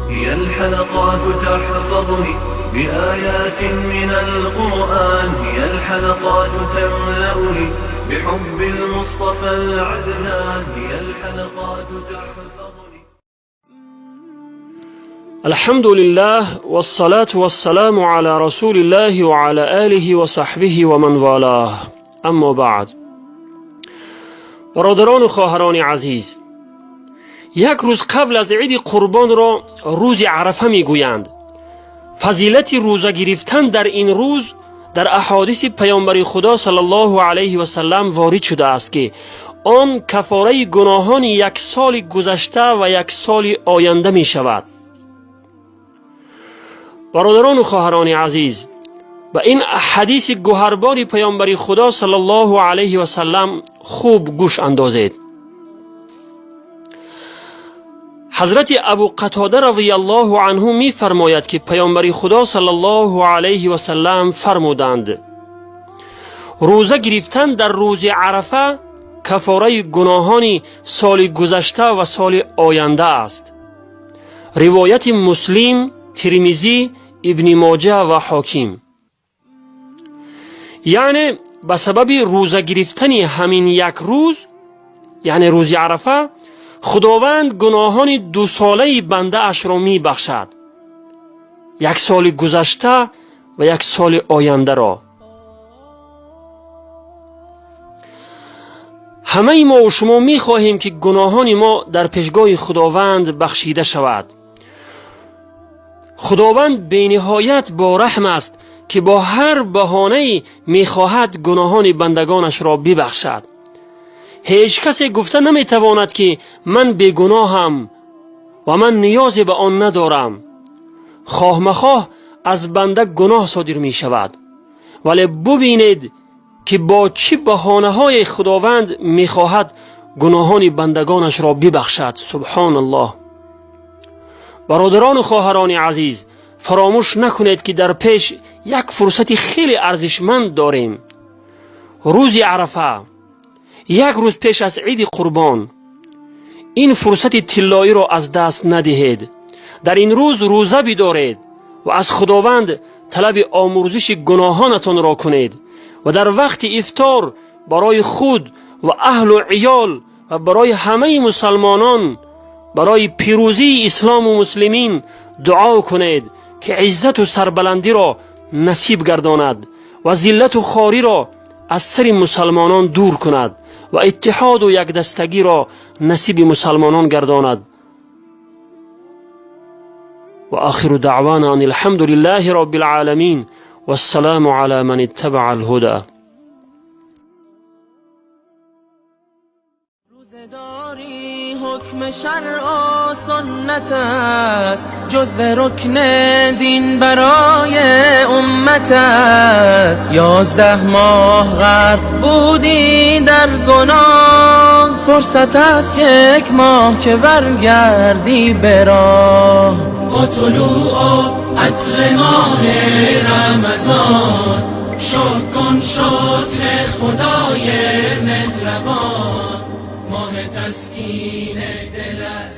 هي الحلقات تحفظني بآيات من القرآن، هي الحلقات تملأني بحب المصطفى العدنان، هي الحلقات تحفظني. الحمد لله والصلاة والسلام على رسول الله وعلى آله وصحبه ومن والاه. اما بعد، برادران و خواهران عزیز، یک روز قبل از عید قربان را روز عرفه می گویند. فضیلت روزه گرفتن در این روز در احادیث پیامبر خدا صلی الله علیه و سلم وارد شده است که آن کفاره گناهان یک سال گذشته و یک سال آینده می شود. برادران و خواهران عزیز، و این حدیث گوهربار پیامبر خدا صلی الله علیه و سلم خوب گوش اندازید. حضرت ابو قتاده رضی الله عنه می فرماید که پیامبر خدا صلی الله علیه و سلم فرمودند روزه گرفتن در روز عرفه کفاره گناهان سال گذشته و سال آینده است. روایت مسلم، ترمذی، ابن ماجه و حاکم. یعنی به سبب روزه گرفتن همین یک روز، یعنی روز عرفه، خداوند گناهان 2 ساله بنده اش را می بخشد، یک سال گذشته و یک سال آینده را. همه ما و شما می خواهیم که گناهان ما در پیشگاه خداوند بخشیده شود. خداوند بی نهایت با رحم است که با هر بهانه‌ای می خواهد گناهان بندگانش را ببخشد. هیچ کسی گفته نمی تواند که من بیگناهم و من نیازی به آن ندارم. خواه مخواه از بنده گناه صادر می شود، ولی ببینید که با چه بهانه های خداوند می خواهد گناهان بندگانش را ببخشد. سبحان الله. برادران و خواهران عزیز، فراموش نکنید که در پیش یک فرصت خیلی ارزشمند داریم. روز عرفه، یک روز پیش از عید قربان. این فرصت طلایی را از دست ندهید. در این روز روزه بدارید و از خداوند طلب آمرزش گناهانتان را کنید و در وقت افطار برای خود و اهل و عیال و برای همه مسلمانان، برای پیروزی اسلام و مسلمین دعا کنید که عزت و سربلندی را نصیب گرداند و ذلت و خواری را از سر مسلمانان دور کند و اتحاد و یک دستگی را نصیب مسلمانان گرداند. و آخر دعوانا ان الحمد لله رب العالمین و السلام علی من اتبع الهدى. روزداری حکم شرع و سنت است، جزو رکن دین برای امت است. 11 ماه غرق بودی در گناه، فرصت است 1 ماه که برگردی به راه. با طلوع عطر ماه رمضان، شکر کن شکر خدای مهربان. ماه تسکین دل است.